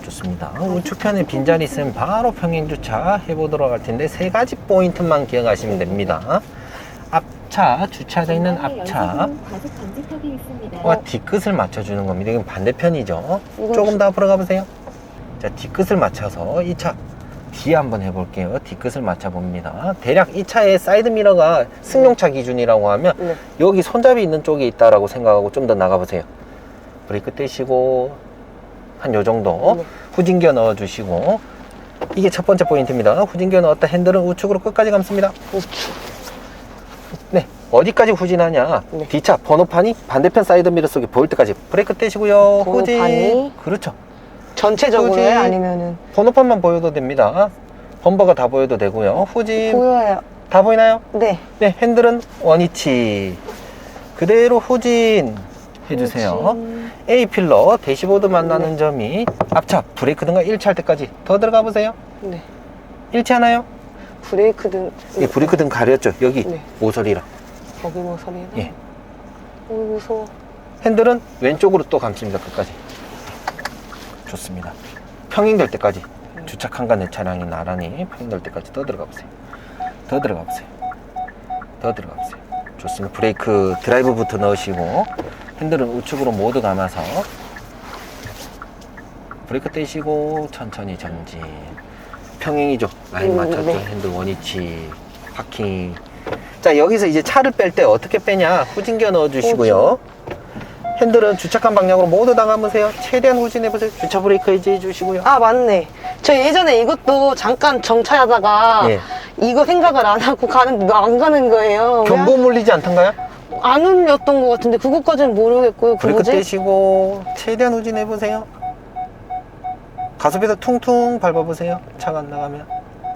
좋습니다. 우측편에 빈자리 있으면 바로 평행주차 해보도록 할 텐데 세 가지 포인트만 기억하시면 됩니다. 앞차, 주차되어 있는 앞차와 뒤끝을 맞춰주는 겁니다. 이건 반대편이죠. 조금 더 앞으로 가보세요. 자, 뒤끝을 맞춰서 이 차 뒤에 한번 해볼게요. 뒤끝을 맞춰봅니다. 대략 이 차의 사이드미러가 승용차 기준이라고 하면 여기 손잡이 있는 쪽에 있다라고 생각하고 좀 더 나가보세요. 브레이크 떼시고 한 요 정도 후진기어 넣어주시고, 이게 첫 번째 포인트입니다. 후진기어 넣었다 핸들은 우측으로 끝까지 감습니다. 우측. 네, 어디까지 후진하냐? 뒷차 번호판이 반대편 사이드미러 속에 보일 때까지 브레이크 떼시고요. 후진. 그렇죠. 전체적으로요? 아니면은 번호판만 보여도 됩니다. 범버가 다 보여도 되고요. 후진 보여요. 다 보이나요? 네. 네, 핸들은 원위치 그대로 후진 해주세요. A필러 대시보드 만나는 점이 앞차 브레이크 등과 일치할 때까지 더 들어가 보세요. 네. 일치하나요? 브레이크 등. 예, 브레이크 등 가렸죠. 여기 모서리랑. 여기 모서리랑. 예. 무서워. 핸들은 왼쪽으로 또 감습니다. 끝까지. 좋습니다. 평행될 때까지 주차칸과 내 차량이 나란히 평행될 때까지 더 들어가 보세요. 더 들어가 보세요. 더 들어가 보세요. 좋습니다. 브레이크 드라이브부터 넣으시고 핸들은 우측으로 모두 감아서 브레이크 떼시고 천천히 전진. 평행이죠. 라인 맞췄죠. 핸들 원위치 파킹. 자, 여기서 이제 차를 뺄 때 어떻게 빼냐? 후진기어 넣어주시고요. 핸들은 주차칸 방향으로 모두 다 감으세요. 최대한 후진해보세요. 주차 브레이크 해제해 주시고요. 아, 맞네. 저 예전에 이것도 잠깐 정차하다가 이거 생각을 안 하고 가는데 안 가는 거예요. 경고 물리지 않던가요? 안 울렸던 것 같은데 그것까지는 모르겠고요. 브레이크 떼시고 최대한 후진해보세요. 가속에서 퉁퉁 밟아보세요. 차가 안 나가면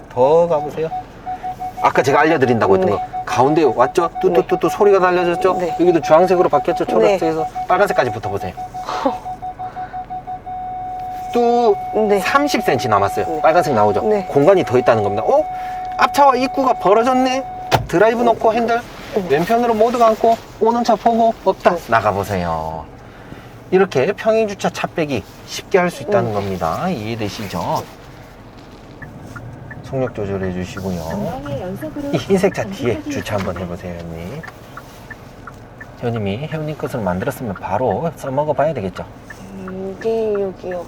더 가보세요. 아까 제가 알려드린다고 했던 거 가운데 왔죠? 뚜뚜뚜뚜 소리가 달려졌죠? 여기도 주황색으로 바뀌었죠? 초록색에서 빨간색까지 붙어보세요. 또 30cm 남았어요. 빨간색 나오죠? 공간이 더 있다는 겁니다. 앞차와 입구가 벌어졌네. 드라이브 놓고 핸들 왼편으로 모두 감고 오는 차 보고 없다 나가보세요. 이렇게 평행주차 차 빼기 쉽게 할 수 있다는 겁니다. 이해되시죠? 속력 조절해 주시고요. 이 흰색 차 뒤에 주차 한번 해보세요, 회원님. 회원님이 회원님 것을 만들었으면 바로 써먹어 봐야 되겠죠? 여기요.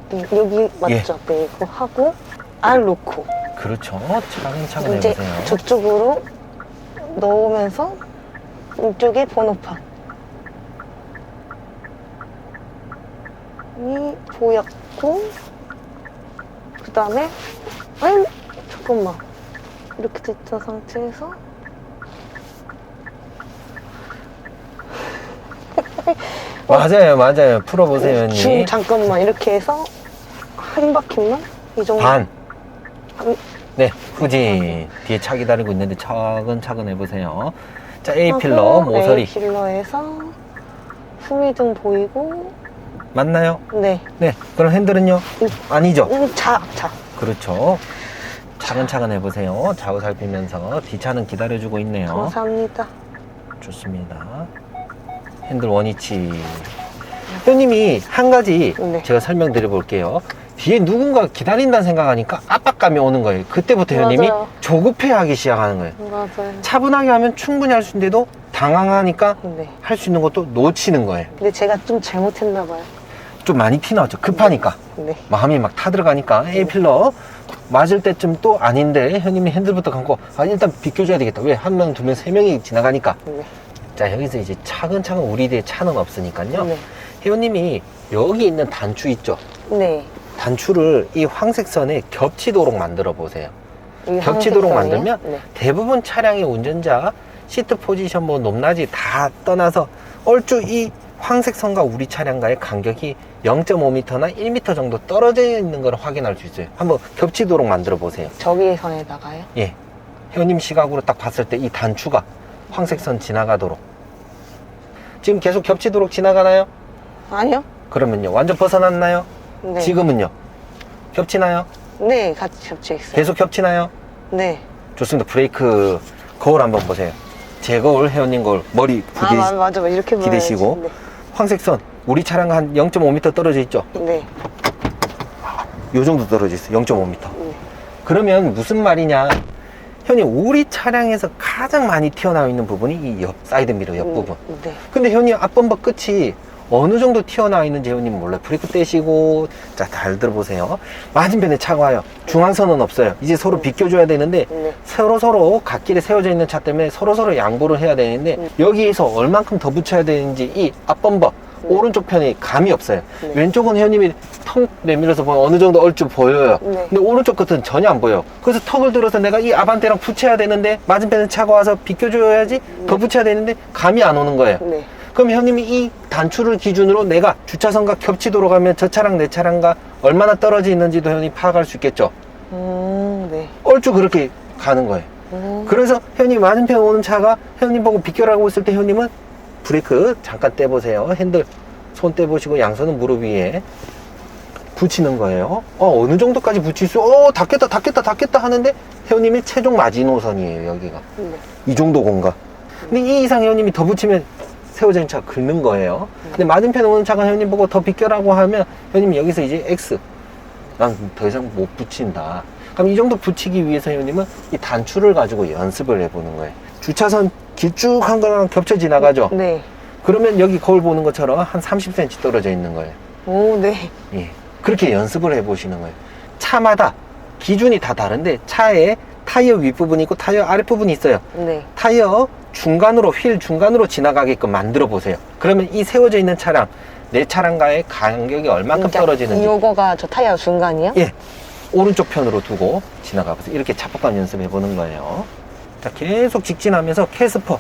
네, 여기 맞죠? 네, 이거 하고 알 놓고. 그렇죠. 차근차근 이제 해보세요. 저쪽으로 넣으면서 이쪽에 번호판 이 보였고, 그 다음에 아니 잠깐만, 이렇게 됐던 상태에서 맞아요. 풀어보세요, 회원님. 잠깐만, 이렇게 해서 한 바퀴만 이 정도. 반. 네, 후진. 뒤에 차 기다리고 있는데 차근차근 해보세요. 자, A필러 모서리. A필러에서 후미등 보이고. 맞나요? 네. 네, 그럼 핸들은요? 아니죠? 차. 그렇죠. 차근차근 해보세요. 좌우 살피면서 뒷차는 기다려주고 있네요. 감사합니다. 좋습니다. 핸들 원위치. 회원님이 한 가지 제가 설명드려 볼게요. 뒤에 누군가 기다린다는 생각하니까 압박감이 오는 거예요. 그때부터 회원님이 조급해 하기 시작하는 거예요. 맞아요. 차분하게 하면 충분히 할 수 있는데도 당황하니까 할 수 있는 것도 놓치는 거예요. 근데 제가 좀 잘못했나 봐요. 좀 많이 티나왔죠. 급하니까. 마음이 막 타들어가니까 A필러 맞을 때쯤 또 아닌데 회원님이 핸들부터 감고 일단 비켜줘야 되겠다. 왜? 한 명, 두 명, 세 명이 지나가니까. 자, 여기서 이제 차근차근 우리 뒤에 차는 없으니까요. 회원님이 여기 있는 단추 있죠? 단추를 이 황색 선에 겹치도록 만들어 보세요. 겹치도록 만들면 대부분 차량의 운전자 시트 포지션 뭐 높낮이 다 떠나서 얼추 이 황색 선과 우리 차량과의 간격이 0.5m나 1m 정도 떨어져 있는 걸 확인할 수 있어요. 한번 겹치도록 만들어 보세요. 저기 선에다가요? 예. 회원님 시각으로 딱 봤을 때 이 단추가 황색 선 지나가도록. 지금 계속 겹치도록 지나가나요? 아니요. 그러면요. 완전 벗어났나요? 네. 지금은요? 겹치나요? 네, 같이 겹쳐 있어요. 계속 겹치나요? 네. 좋습니다. 브레이크 거울 한번 보세요. 제 거울, 회원님 거울, 머리 맞아. 이렇게 기대시고 황색 선 우리 차량 한 0.5m 떨어져 있죠? 요 정도 떨어져 있어요. 0.5m. 그러면 무슨 말이냐? 현이 우리 차량에서 가장 많이 튀어나와 있는 부분이 이 옆 사이드 미러 옆 부분. 네. 근데 현이 앞범버 끝이 어느 정도 튀어나와 있는지 현님 몰라요. 브레이크 떼시고, 자, 잘 들어보세요. 맞은편에 차가 와요. 중앙선은 없어요. 이제 서로 비껴줘야 되는데, 서로 갓길에 세워져 있는 차 때문에 서로 양보를 해야 되는데, 여기에서 얼만큼 더 붙여야 되는지 이 앞범버, 오른쪽 편이 감이 없어요. 왼쪽은 현님이 턱 내밀어서 보면 어느 정도 얼추 보여요. 근데 오른쪽 끝은 전혀 안 보여요. 그래서 턱을 들어서 내가 이 아반떼랑 붙여야 되는데, 맞은편에 차가 와서 비껴줘야지 더 붙여야 되는데, 감이 안 오는 거예요. 그럼 형님이 이 단추를 기준으로 내가 주차선과 겹치도록 하면 저 차랑 내 차량과 얼마나 떨어져 있는지도 형님 파악할 수 있겠죠. 네. 얼추 그렇게 가는 거예요. 그래서 형님 맞은편 오는 차가 형님 보고 비껴라고 했을 때 형님은 브레이크 잠깐 떼보세요. 핸들 손 떼보시고 양손은 무릎 위에 붙이는 거예요. 어느 정도까지 붙일 수? 닿겠다 하는데 형님이 최종 마지노선이에요. 여기가 이 정도 공간. 근데 이 이상 형님이 더 붙이면 세워져 있는 차가 긁는 거예요. 근데 맞은편에 오는 차가 형님 보고 더 비껴라고 하면 형님이 여기서 이제 X, 난 더 이상 못 붙인다. 그럼 이 정도 붙이기 위해서 형님은 이 단추를 가지고 연습을 해보는 거예요. 주차선 길쭉한 거랑 겹쳐 지나가죠. 네. 그러면 여기 거울 보는 것처럼 한 30cm 떨어져 있는 거예요. 오, 네. 예, 그렇게 연습을 해보시는 거예요. 차마다 기준이 다 다른데 차에 타이어 윗부분이 있고 타이어 아랫부분이 있어요. 네. 타이어 중간으로, 휠 중간으로 지나가게끔 만들어 보세요. 그러면 이 세워져 있는 차량, 내 차량과의 간격이 얼만큼 떨어지는지. 요거가 저 타이어 중간이요? 예. 오른쪽 편으로 두고 지나가 보세요. 이렇게 차폭감 연습해 보는 거예요. 자, 계속 직진하면서 캐스퍼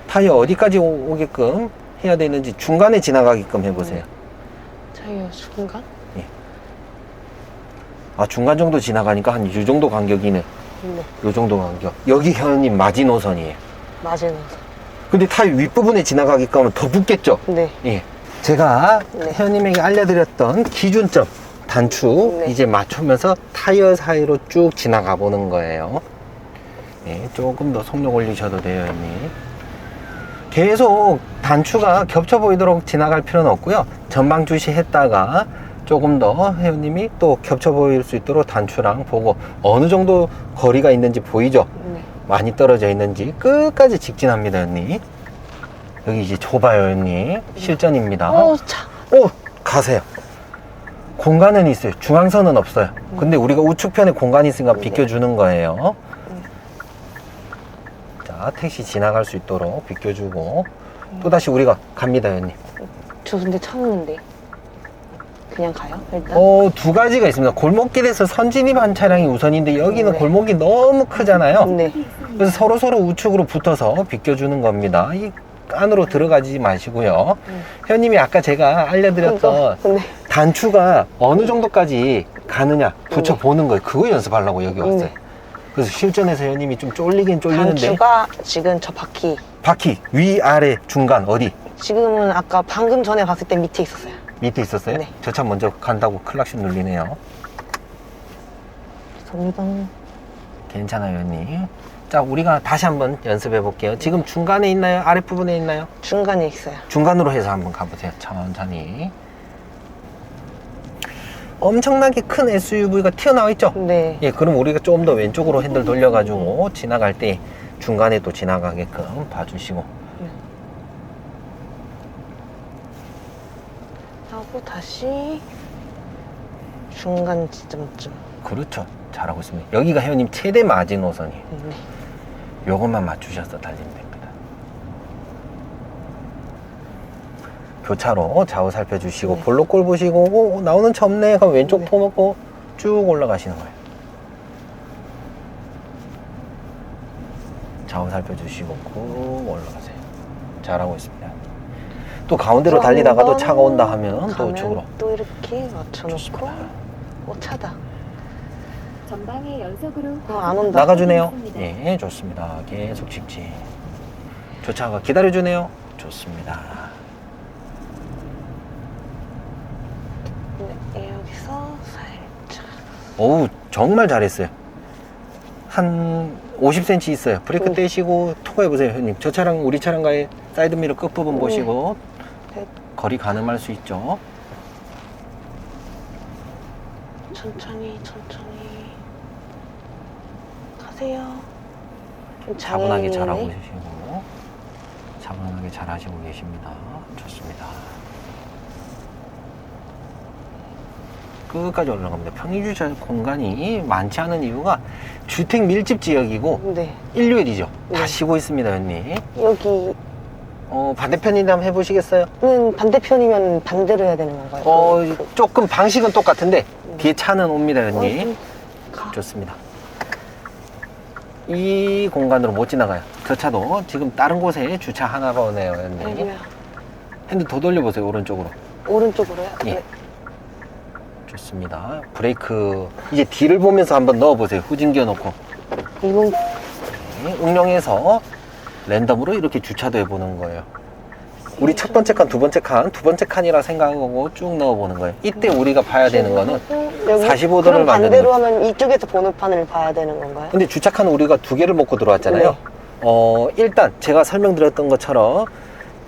타이어 어디까지 오게끔 해야 되는지 중간에 지나가게끔 해보세요. 타이어 중간? 예. 아, 중간 정도 지나가니까 한 이 정도 간격이네. 요 정도 간격. 여기 현님 마지노선이에요. 맞아요. 근데 타이어 윗부분에 지나가게끔 하면 더 붙겠죠? 네. 예. 제가 네. 현님에게 알려드렸던 기준점 단추 네. 이제 맞추면서 타이어 사이로 쭉 지나가 보는 거예요. 예, 조금 더 속력 올리셔도 돼요, 형님. 계속 단추가 겹쳐 보이도록 지나갈 필요는 없고요. 전방 주시했다가 조금 더 회원님이 또 겹쳐 보일 수 있도록 단추랑 보고 어느 정도 거리가 있는지 보이죠? 네. 많이 떨어져 있는지 끝까지 직진합니다, 형님. 여기 이제 좁아요, 형님. 실전입니다. 가세요. 공간은 있어요. 중앙선은 없어요. 근데 우리가 우측편에 공간이 있으니까 비껴주는 거예요. 자, 택시 지나갈 수 있도록 비껴주고 또다시 우리가 갑니다, 형님. 저 근데 참는데 그냥 가요? 일단? 두 가지가 있습니다. 골목길에서 선진입한 차량이 우선인데 여기는 네. 골목이 너무 크잖아요. 네. 그래서 서로 우측으로 붙어서 비껴주는 겁니다. 이 안으로 들어가지 마시고요. 현님이 아까 제가 알려드렸던 네. 단추가 어느 정도까지 가느냐 붙여보는 거예요. 그거 연습하려고 여기 왔어요. 네. 그래서 실전에서 현님이 좀 쫄리긴 쫄리는데 단추가 지금 저 바퀴 위, 아래, 중간 어디? 지금은 아까 방금 전에 봤을 때 밑에 있었어요. 밑에 있었어요? 네. 저 차 먼저 간다고 클락션 눌리네요. 성당 괜찮아요, 형님. 자, 우리가 다시 한번 연습해 볼게요. 지금 중간에 있나요? 아랫부분에 있나요? 중간에 있어요. 중간으로 해서 한번 가보세요. 천천히. 엄청나게 큰 SUV가 튀어나와 있죠? 네. 예, 그럼 우리가 조금 더 왼쪽으로 핸들 돌려가지고 지나갈 때 중간에 또 지나가게끔 봐주시고. 하고 다시 중간 지점쯤. 그렇죠. 잘하고 있습니다. 여기가 회원님 최대 마지노선이에요. 네. 요것만 맞추셔서 달리면 됩니다. 교차로 좌우 살펴주시고 네. 볼록골 보시고 나오는 차 없네 그럼 왼쪽 네. 포먹고 쭉 올라가시는 거예요. 좌우 살펴주시고 꾹 올라가세요. 잘하고 있습니다. 또 가운데로 달리다가도 차가 온다 하면 또 우측으로 또 이렇게 맞춰놓고 차다. 전방에 연속으로 안 온다. 나가주네요. 예, 좋습니다. 계속 직진. 저 차가 기다려주네요. 좋습니다. 네, 여기서 살짝. 오우, 정말 잘했어요. 한 50cm 있어요. 브레이크 떼시고 토해보세요, 형님. 저 차랑 우리 차량과의 사이드미러 끝부분 보시고 네. 거리 가늠할 수 있죠. 천천히 가세요. 좀 차분하게 장애인이네. 잘하고 계시고 차분하게 잘하시고 계십니다. 좋습니다. 끝까지 올라갑니다. 평일주차 공간이 많지 않은 이유가 주택 밀집 지역이고 네. 일요일이죠. 네. 다 쉬고 있습니다, 언니. 여기는 반대편인데 한번 해보시겠어요? 반대편이면 반대로 해야 되는 건가요? 조금 방식은 똑같은데 뒤에 차는 옵니다, 언니. 좀 가. 좋습니다. 이 공간으로 못 지나가요. 저 차도 지금 다른 곳에 주차 하나가 오네요, 언니. 아이고야. 핸들 더 돌려보세요, 오른쪽으로. 오른쪽으로요? 예. 네. 좋습니다. 브레이크 이제 뒤를 보면서 한번 넣어보세요. 후진기어 놓고. 이건 네, 응용해서 랜덤으로 이렇게 주차도 해보는 거예요. 우리 첫 번째 칸, 두 번째 칸이라 생각하고 쭉 넣어보는 거예요. 이때 우리가 봐야 되는 거는 여기 45도를 그럼 만드는 반대로 거예요. 하면 이쪽에서 번호판을 봐야 되는 건가요? 근데 주차칸 우리가 두 개를 먹고 들어왔잖아요. 일단 제가 설명드렸던 것처럼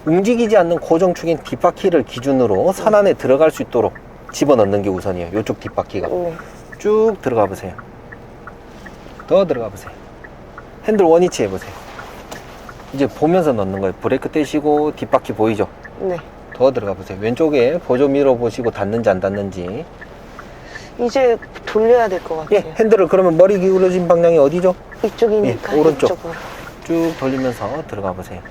움직이지 않는 고정축인 뒷바퀴를 기준으로 선 안에 들어갈 수 있도록 집어넣는 게 우선이에요. 이쪽 뒷바퀴가. 네. 쭉 들어가 보세요. 더 들어가 보세요. 핸들 원위치 해보세요. 이제 보면서 넣는 거예요. 브레이크 떼시고 뒷바퀴 보이죠? 네. 더 들어가 보세요. 왼쪽에 보조 미러 보시고 닿는지 안 닿는지. 이제 돌려야 될 것 같아요. 예, 핸들을 그러면 머리 기울어진 방향이 어디죠? 이쪽이니까 예, 오른쪽. 이쪽으로. 쭉 돌리면서 들어가 보세요.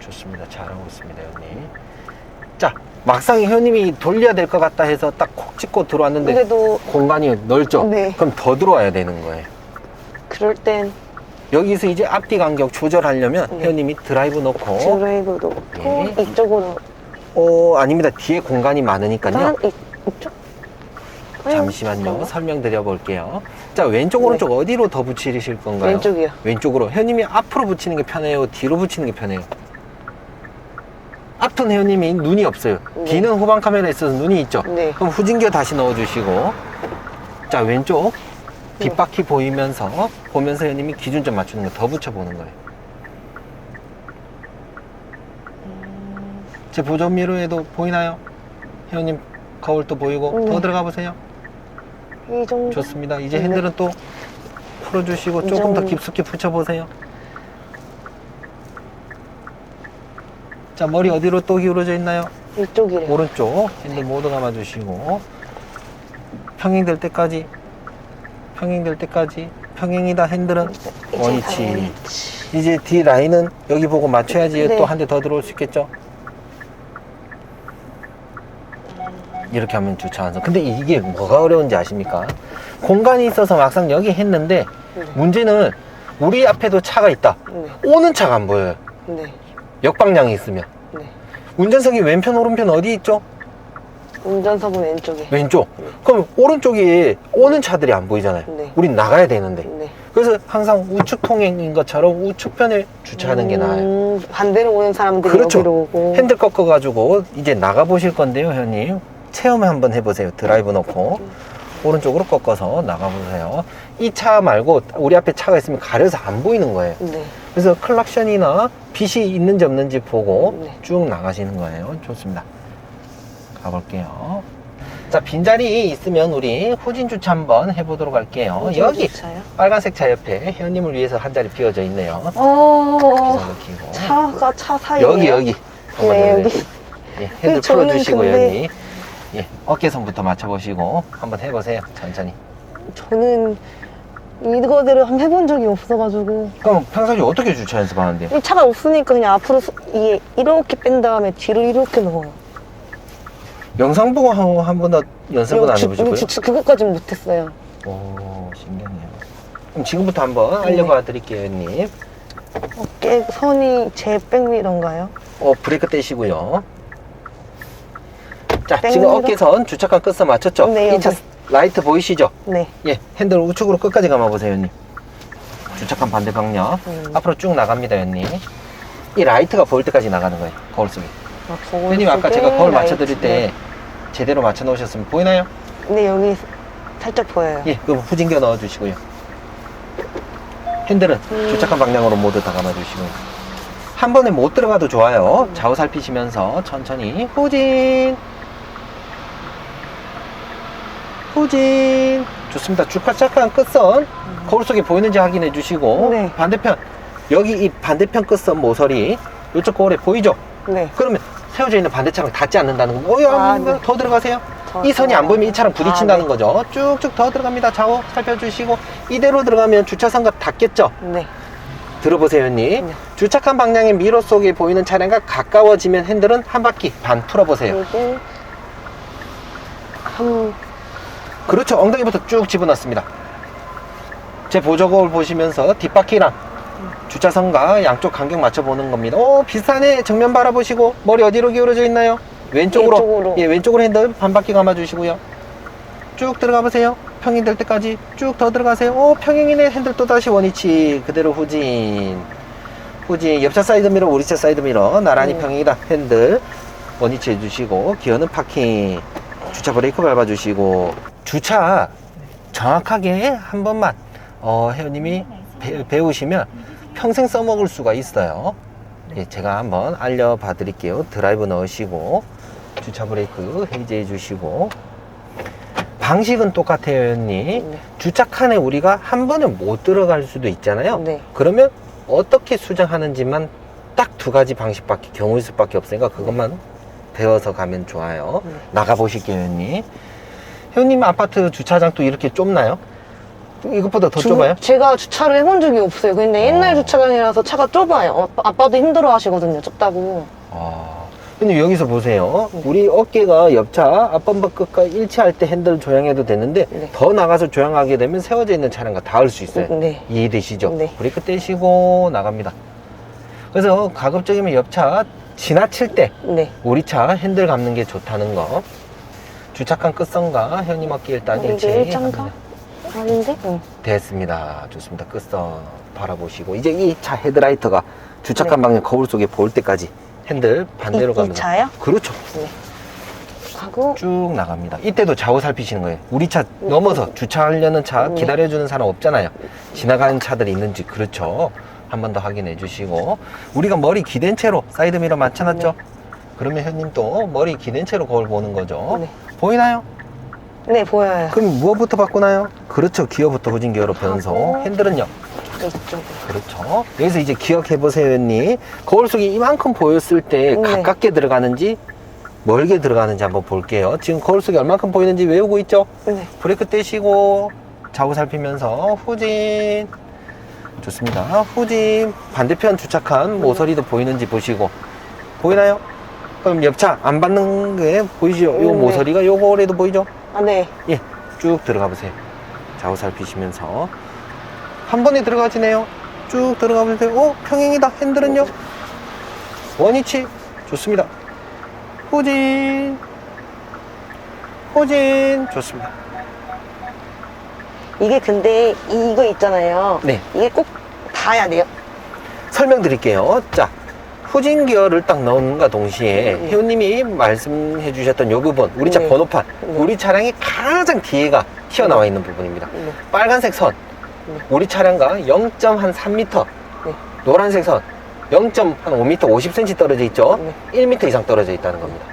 좋습니다. 잘하고 있습니다, 형님. 자, 막상 회원님이 돌려야 될 것 같다 해서 딱 콕 찍고 들어왔는데 그래도 공간이 넓죠? 네. 그럼 더 들어와야 되는 거예요. 그럴 땐 여기서 이제 앞뒤 간격 조절하려면 네. 회원님이 드라이브 놓고 드라이브도 놓고 예. 이쪽으로 아닙니다. 뒤에 공간이 많으니까요. 이쪽? 잠시만요. 설명드려 볼게요. 자, 왼쪽 오른쪽 어디로 더 붙이실 건가요? 왼쪽이요. 왼쪽으로. 회원님이 앞으로 붙이는 게 편해요? 뒤로 붙이는 게 편해요? 앞은 회원님이 눈이 없어요. 네. 뒤는 후방 카메라에 있어서 눈이 있죠? 네. 그럼 후진기어 다시 넣어주시고, 자, 왼쪽 뒷바퀴 보면서 회원님이 기준점 맞추는 거 더 붙여보는 거예요. 제 보조 미러에도 보이나요? 회원님 거울도 보이고 더 들어가 보세요. 이 정도? 좋습니다. 이제 네. 핸들은 또 풀어주시고 이 조금 더 정도. 깊숙이 붙여보세요. 자, 머리 어디로 또 기울어져 있나요? 이쪽이래요. 오른쪽 핸들 모두 감아주시고 평행될 때까지 평행이다. 핸들은 이제 원위치. 원위치. 이제 뒤 라인은 여기 보고 맞춰야지 네. 또 한 대 더 들어올 수 있겠죠? 이렇게 하면 주차 완성. 근데 이게 뭐가 어려운지 아십니까? 공간이 있어서 막상 여기 했는데 네. 문제는 우리 앞에도 차가 있다. 네. 오는 차가 안 보여요. 네. 역방향이 있으면. 네. 운전석이 왼편 오른편 어디 있죠? 운전석은 왼쪽에. 왼쪽. 그럼 오른쪽에 오는 차들이 안 보이잖아요. 네. 우린 나가야 되는데. 네. 그래서 항상 우측 통행인 것처럼 우측편에 주차하는 게 나아요. 반대로 오는 사람들이 그렇죠. 여기로 오고. 핸들 꺾어가지고 이제 나가 보실 건데요, 회원님. 체험 한번 해보세요. 드라이브 놓고 오른쪽으로 꺾어서 나가 보세요. 이 차 말고 우리 앞에 차가 있으면 가려서 안 보이는 거예요. 네. 그래서 클락션이나 빛이 있는지 없는지 보고 네. 쭉 나가시는 거예요. 좋습니다. 가볼게요. 자, 빈자리 있으면 우리 후진 주차 한번 해보도록 할게요. 후진 여기 주차요? 빨간색 차 옆에 회원님을 위해서 한 자리 비어져 있네요. 기사 차가 차 사이에. 여기. 네, 여기. 예, 핸들 저는 풀어주시고 근데- 회원님. 예, 어깨선부터 맞춰보시고 한번 해보세요. 천천히. 저는 이거대로 한번 해본 적이 없어가지고. 그럼 평상시 어떻게 주차 연습하는데요? 이 차가 없으니까 그냥 앞으로 이게 이렇게 뺀 다음에 뒤로 이렇게 넣어요. 영상 보고 한 번 더 연습은 안 해보시고요? 그것까진 못했어요. 오, 신기하네요. 그럼 지금부터 한번 알려봐 드릴게요, 회원님. 어깨 선이 제 백미러인가요? 브레이크 떼시고요. 자, 땡 지금 밀어? 어깨선 주차칸 끝선 맞췄죠? 네, 이 차 여기. 라이트 보이시죠? 네. 예, 핸들 우측으로 끝까지 감아보세요, 회원님. 주차칸 반대 방향. 앞으로 쭉 나갑니다, 회원님. 이 라이트가 보일 때까지 나가는 거예요, 거울 속에. 회원님 아까 제가 거울 맞춰드릴 때 제대로 맞춰 놓으셨으면 보이나요? 네, 여기 살짝 보여요. 예, 그럼 후진겨 넣어주시고요. 핸들은 주차칸 방향으로 모두 다 감아주시고요. 한 번에 못 들어가도 좋아요. 좌우 살피시면서 천천히 후진. 후진. 좋습니다. 주차칸 끝선 거울 속에 보이는지 확인해 주시고 네. 반대편 여기 이 반대편 끝선 모서리 이쪽 거울에 보이죠? 네. 그러면 세워져 있는 반대차랑 닿지 않는다는 거. 네. 더 들어가세요. 더 이 선이 안 들어가요. 보이면 이 차랑 부딪힌다는 네. 거죠. 쭉쭉 더 들어갑니다. 좌우 살펴주시고 이대로 들어가면 주차선과 닿겠죠? 네. 들어보세요, 형님. 네. 주착한 방향의 미러 속에 보이는 차량과 가까워지면 핸들은 한 바퀴 반 풀어보세요. 그리고 그렇죠. 엉덩이부터 쭉 집어넣습니다. 제 보조거울 보시면서 뒷바퀴랑 주차선과 양쪽 간격 맞춰보는 겁니다. 오, 비슷하네. 정면 바라보시고 머리 어디로 기울어져 있나요? 왼쪽으로. 왼쪽으로. 예, 왼쪽으로 핸들 반 바퀴 감아주시고요. 쭉 들어가 보세요. 평행 될 때까지 쭉 더 들어가세요. 오, 평행이네. 핸들 또다시 원위치 그대로 후진. 후진. 옆차 사이드미러, 우리차 사이드미러 나란히 평행이다. 핸들 원위치 해주시고 기어는 파킹. 주차 브레이크 밟아주시고 주차 정확하게 한 번만 회원님이 배우시면 평생 써먹을 수가 있어요. 예, 제가 한번 알려봐 드릴게요. 드라이브 넣으시고 주차 브레이크 해제해 주시고 방식은 똑같아요, 회원님. 네. 주차칸에 우리가 한 번에 못 들어갈 수도 있잖아요. 네. 그러면 어떻게 수정하는지만 딱 두 가지 방식밖에 경우일 수밖에 없으니까 그것만 배워서 가면 좋아요. 네. 나가보실게요, 회원님. 회원님 아파트 주차장도 이렇게 좁나요? 이것보다 더 좁아요? 제가 주차를 해본 적이 없어요. 근데 옛날 주차장이라서 차가 좁아요. 아빠도 힘들어 하시거든요. 좁다고. 근데 여기서 보세요. 우리 어깨가 옆차 앞범벅 끝과 일치할 때 핸들을 조향해도 되는데 네. 더 나가서 조향하게 되면 세워져 있는 차량과 닿을 수 있어요. 네. 이해되시죠? 네. 브레이크 떼시고 나갑니다. 그래서 가급적이면 옆차 지나칠 때 네. 우리 차 핸들 감는 게 좋다는 거. 주차칸 끝선과 현님 어깨 일단 이게 일치 일장가? 아닌데? 응. 됐습니다. 좋습니다. 끝선 바라보시고 이제 이 차 헤드라이터가 주차칸 네. 방향 거울 속에 보일 때까지 핸들 반대로 이 가면 차요? 그렇죠. 네. 하고 쭉 나갑니다. 이때도 좌우 살피시는 거예요. 우리 차 넘어서 주차하려는 차 네. 기다려주는 사람 없잖아요. 지나가는 차들이 있는지. 그렇죠. 한 번 더 확인해 주시고 우리가 머리 기댄 채로 사이드미러 맞춰놨죠? 그러면 현님 또 머리 기댄 채로 거울 보는 거죠. 네. 보이나요? 네, 보여요. 그럼 무엇부터 바꾸나요? 그렇죠. 기어부터 후진 기어로 변속. 하고. 핸들은요? 이쪽. 그렇죠. 여기서 이제 기억해 보세요, 현님. 거울 속이 이만큼 보였을 때 네. 가깝게 들어가는지 멀게 들어가는지 한번 볼게요. 지금 거울 속에 얼만큼 보이는지 외우고 있죠? 네. 브레이크 떼시고 좌우 살피면서 후진. 좋습니다. 후진. 반대편 주차칸 모서리도 보이는지 보시고. 보이나요? 그럼 옆차 안 받는 게 보이죠? 요 네. 모서리가 요 거울에도 보이죠? 아, 네. 예, 쭉 들어가 보세요. 좌우 살피시면서 한 번에 들어가지네요. 쭉 들어가 보세요. 오, 평행이다. 핸들은요? 원위치. 좋습니다. 후진. 후진. 좋습니다. 이게 근데 이거 있잖아요. 네. 이게 꼭 닿아야 돼요. 설명드릴게요. 자, 후진 기어를 딱 넣은과 동시에 네. 회원님이 말씀해 주셨던 요 부분, 우리 차 네. 번호판, 네. 우리 차량이 가장 뒤에가 튀어나와 있는 부분입니다. 네. 빨간색 선, 네. 우리 차량과 0.3m, 네. 노란색 선, 0.5m, 50cm 떨어져 있죠? 네. 1m 이상 떨어져 있다는 겁니다.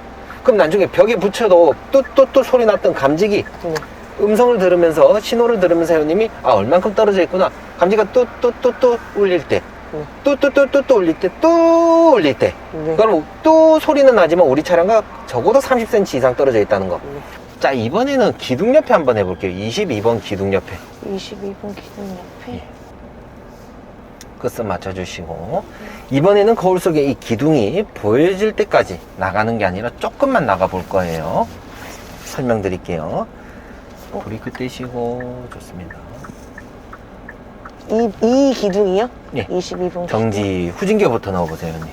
그럼 나중에 벽에 붙여도 뚜뚜뚜 소리 났던 감지기, 네. 음성을 들으면서 신호를 들으면서 회원님이 얼만큼 떨어져 있구나. 감지가 뚜뚜뚜뚜 울릴 때, 네. 뚜뚜뚜뚜뚜 울릴 때, 뚜 울릴 때. 네. 그럼 뚜 소리는 나지만 우리 차량과 적어도 30cm 이상 떨어져 있다는 거. 네. 자, 이번에는 기둥 옆에 한번 해볼게요. 22번 기둥 옆에. 22번 기준 옆에. 끝선 맞춰주시고. 이번에는 거울 속에 이 기둥이 보여질 때까지 나가는 게 아니라 조금만 나가 볼 거예요. 설명드릴게요. 브레이크 떼시고. 좋습니다. 이 기둥이요? 예. 22번. 정지 후진기어부터 넣어보세요, 형님.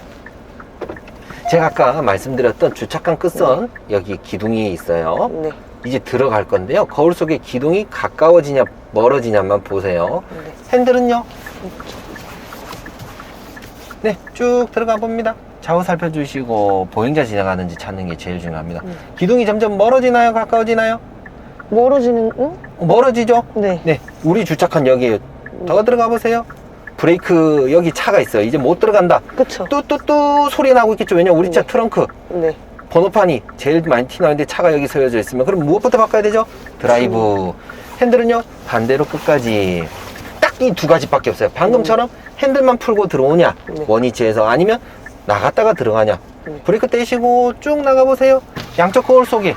제가 아까 말씀드렸던 주차칸 끝선 여기 기둥이 있어요. 네. 이제 들어갈 건데요. 거울 속에 기둥이 가까워지냐 멀어지냐만 보세요. 네. 핸들은요? 네, 쭉 들어가 봅니다. 좌우 살펴주시고 보행자 지나가는지 찾는 게 제일 중요합니다. 기둥이 점점 멀어지나요? 가까워지나요? 멀어지는, 응? 멀어지죠? 네. 네, 우리 주차칸 여기에요. 더 들어가 보세요. 브레이크 여기 차가 있어요. 이제 못 들어간다. 그쵸. 뚜뚜뚜 소리 나고 있겠죠. 왜냐 우리 차 네. 트렁크 네. 번호판이 제일 많이 티나는데 차가 여기 세워져 있으면 그럼 무엇부터 바꿔야 되죠? 드라이브. 핸들은요 반대로 끝까지 딱 이 두 가지밖에 없어요. 방금처럼 핸들만 풀고 들어오냐 네. 원위치에서, 아니면 나갔다가 들어가냐. 네. 브레이크 떼시고 쭉 나가보세요. 양쪽 거울 속에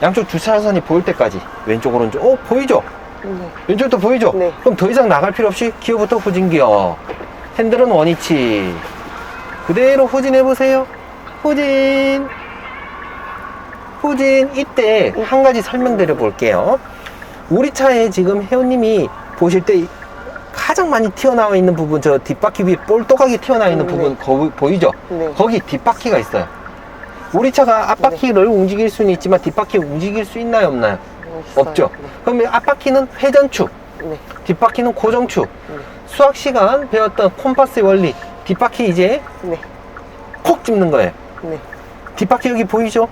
양쪽 주차선이 보일 때까지 왼쪽 오른쪽 보이죠? 네. 왼쪽도 보이죠? 네. 그럼 더 이상 나갈 필요 없이 기어부터 후진기어. 핸들은 원위치 그대로 후진해보세요. 후진. 이때 한 가지 설명드려 볼게요. 우리 차에 지금 회원님이 보실 때 가장 많이 튀어나와 있는 부분, 저 뒷바퀴 위에 볼또하게 튀어나와 있는 부분 보이죠? 네. 거기 뒷바퀴가 있어요. 우리 차가 앞바퀴를 움직일 수는 있지만 뒷바퀴 움직일 수 있나요, 없나요? 없죠. 네. 그러면 앞바퀴는 회전축, 네. 뒷바퀴는 고정축. 네. 수학 시간 배웠던 콤파스의 원리, 뒷바퀴 이제 네. 콕 집는 거예요. 네. 뒷바퀴 여기 보이죠?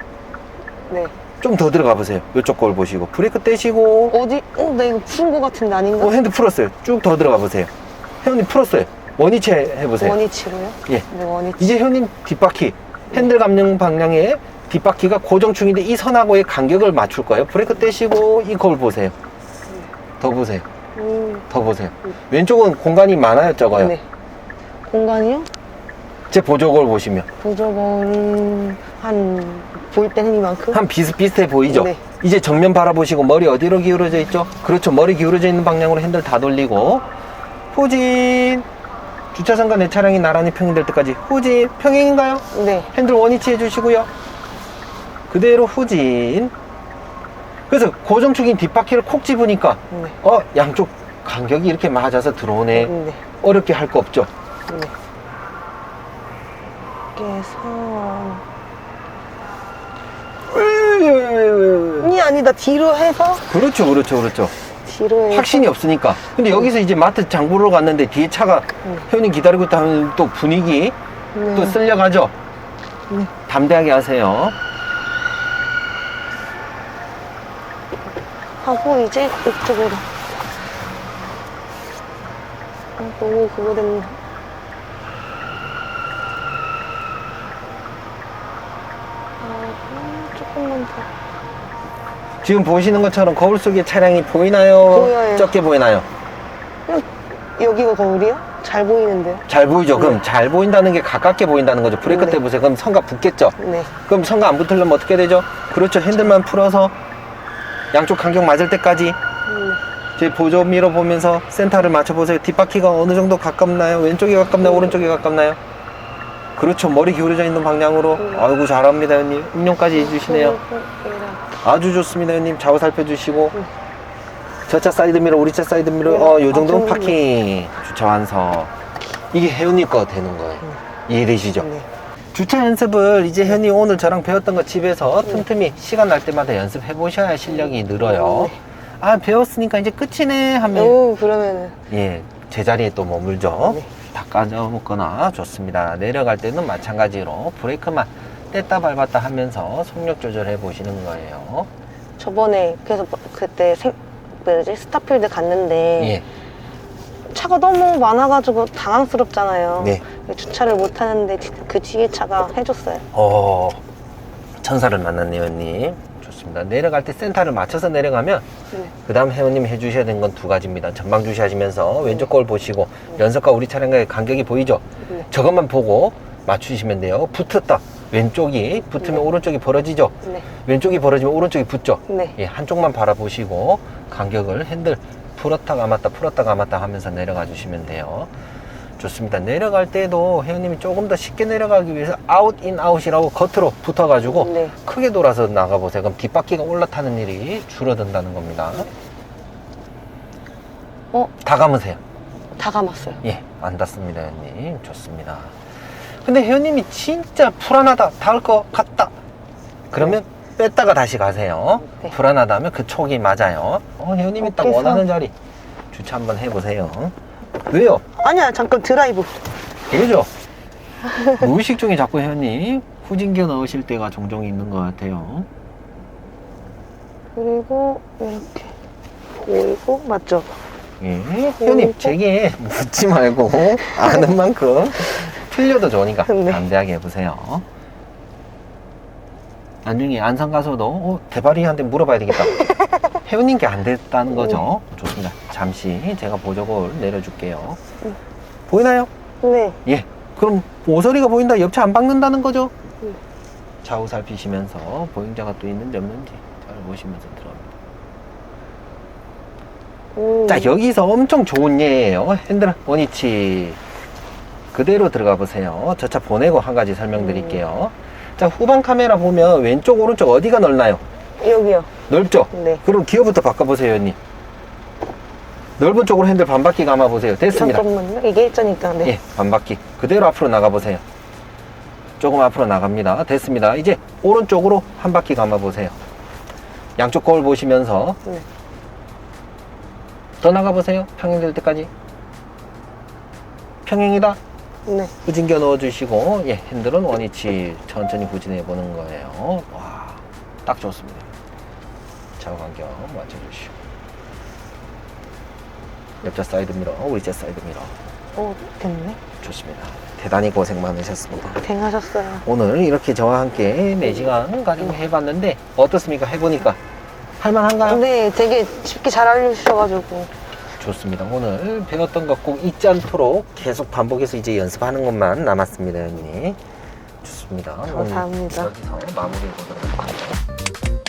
네. 좀 더 들어가 보세요. 이쪽 거울 보시고 브레이크 떼시고. 어디? 나 이거 푸른 거 같은데 아닌가? 핸들 풀었어요. 쭉 더 들어가 보세요. 회원님 풀었어요. 원위치 해보세요. 원위치로요? 예. 네, 원위치. 이제 회원님 뒷바퀴, 핸들 감는 방향에 뒷바퀴가 고정축인데 이 선하고의 간격을 맞출 거예요. 브레이크 떼시고 이 거울 보세요. 더 보세요. 더 보세요. 왼쪽은 공간이 많아요, 적어요? 네. 공간이요? 제 보조 거울 보시면 보조거는 보일 때는 이만큼? 한 비슷비슷해 보이죠? 네. 이제 정면 바라보시고 머리 어디로 기울어져 있죠? 그렇죠. 머리 기울어져 있는 방향으로 핸들 다 돌리고 후진. 주차선과 내 차량이 나란히 평행될 때까지 후진. 평행인가요? 네. 핸들 원위치 해주시고요. 그대로 후진. 그래서 고정축인 뒷바퀴를 콕 집으니까 네. 양쪽 간격이 이렇게 맞아서 들어오네. 네. 어렵게 할 거 없죠? 네. 그래서 이 아니다 뒤로 해서 그렇죠. 뒤로 해서 확신이 없으니까. 근데 여기서 이제 마트 장 보러 갔는데 뒤에 차가 회원님 기다리고 있다 하면 또 분위기 또 쓸려가죠? 네. 담대하게 하세요. 하고 이제 이쪽으로 너무 그거 됐네. 조금만 더. 지금 보시는 것처럼 거울 속에 차량이 보이나요? 보여요. 적게 보이나요? 여기가 거울이요? 잘 보이는데요? 잘 보이죠? 그럼 잘 보인다는 게 가깝게 보인다는 거죠. 브레이크 네. 떼보세요. 그럼 선가 붙겠죠? 네. 그럼 선가 안 붙으려면 어떻게 되죠? 그렇죠. 핸들만 풀어서 양쪽 간격 맞을 때까지 제 보조 미러 보면서 센터를 맞춰보세요. 뒷바퀴가 어느 정도 가깝나요? 왼쪽이 가깝나요? 오른쪽이 가깝나요? 그렇죠. 머리 기울어져 있는 방향으로. 아이고 잘합니다, 형님. 음용까지 해주시네요. 아주 좋습니다, 형님. 좌우 살펴주시고. 저 차 사이드 미러, 우리 차 사이드 미러. 요 정도는 파킹. 주차 완성. 이게 회원님 거 되는 거예요. 이해되시죠? 네. 주차 연습을 이제 현이 오늘 저랑 배웠던 거 집에서 틈틈이 시간 날 때마다 연습해 보셔야 실력이 늘어요. 아, 배웠으니까 이제 끝이네 하면 그러면은 예, 제자리에 또 머물죠. 네. 다 까먹거나 좋습니다. 내려갈 때는 마찬가지로 브레이크만 뗐다 밟았다 하면서 속력 조절해 보시는 거예요. 저번에 그래서 그때 스타필드 갔는데 예. 차가 너무 많아가지고 당황스럽잖아요. 네. 주차를 못 하는데 그 뒤에 차가 해줬어요. 천사를 만났네요, 형님. 좋습니다. 내려갈 때 센터를 맞춰서 내려가면 네. 그 다음 회원님이 해주셔야 되는 건 두 가지입니다. 전방 주시하시면서 왼쪽 거울 보시고 연석과 우리 차량과의 간격이 보이죠? 네. 저것만 보고 맞추시면 돼요. 붙었다. 왼쪽이 붙으면 오른쪽이 벌어지죠? 네. 왼쪽이 벌어지면 오른쪽이 붙죠? 네. 예, 한쪽만 바라보시고 간격을 핸들 풀었다 감았다 하면서 내려가 주시면 돼요. 좋습니다. 내려갈 때도 회원님이 조금 더 쉽게 내려가기 위해서 아웃 인 아웃이라고 겉으로 붙어가지고 네. 크게 돌아서 나가보세요. 그럼 뒷바퀴가 올라타는 일이 줄어든다는 겁니다. 다 감으세요. 다 감았어요. 예, 안 닿습니다, 회원님. 좋습니다. 근데 회원님이 진짜 불안하다, 닿을 것 같다. 그러면 뺐다가 다시 가세요. 네. 불안하다면 그 촉이 맞아요. 회원님이 딱 어깨선. 원하는 자리 주차 한번 해보세요. 왜요? 아니야, 잠깐 드라이브. 그죠? 무의식 중에 자꾸 회원님 후진기어 넣으실 때가 종종 있는 것 같아요. 그리고 이렇게 보이고 맞죠? 예, 회원님 제게 묻지 말고 아는 만큼 틀려도 좋으니까 네. 담대하게 해보세요. 나중에 안산 가서도 대바리한테 물어봐야 되겠다. 회원님 게 안 됐다는 거죠. 좋습니다. 잠시 제가 보조골 내려줄게요. 보이나요? 네. 예. 그럼 모서리가 보인다, 옆차 안 박는다는 거죠? 네. 좌우 살피시면서 보행자가 또 있는지 없는지 잘 보시면서 들어갑니다. 자, 여기서 엄청 좋은 예예요. 핸들 원위치 그대로 들어가 보세요. 저 차 보내고 한 가지 설명드릴게요. 자, 후방 카메라 보면 왼쪽 오른쪽 어디가 넓나요? 여기요. 넓죠? 네. 그럼 기어부터 바꿔보세요, 형님. 넓은 쪽으로 핸들 반바퀴 감아보세요. 됐습니다. 잠깐만요. 이게 있자니까. 네. 예, 반바퀴 그대로 앞으로 나가보세요. 조금 앞으로 나갑니다. 됐습니다. 이제 오른쪽으로 한 바퀴 감아보세요. 양쪽 거울 보시면서 네. 더 나가보세요. 평행될 때까지. 평행이다. 네. 후진겨 넣어주시고, 예, 핸들은 원위치 천천히 후진해 보는 거예요. 와, 딱 좋습니다. 좌우 간격 맞춰주시고. 옆차 사이드 미러, 우리차 사이드 미러. 오, 됐네. 좋습니다. 대단히 고생 많으셨습니다. 고생하셨어요. 오늘 이렇게 저와 함께 4시간 가지고 해봤는데, 어떻습니까? 해보니까. 할만한가요? 네, 되게 쉽게 잘 알려주셔가지고. 좋습니다. 오늘 배웠던 것 꼭 잊지 않도록 계속 반복해서 이제 연습하는 것만 남았습니다, 형님. 좋습니다. 감사합니다. 오늘 여기서 마무리해 보도록 할게요.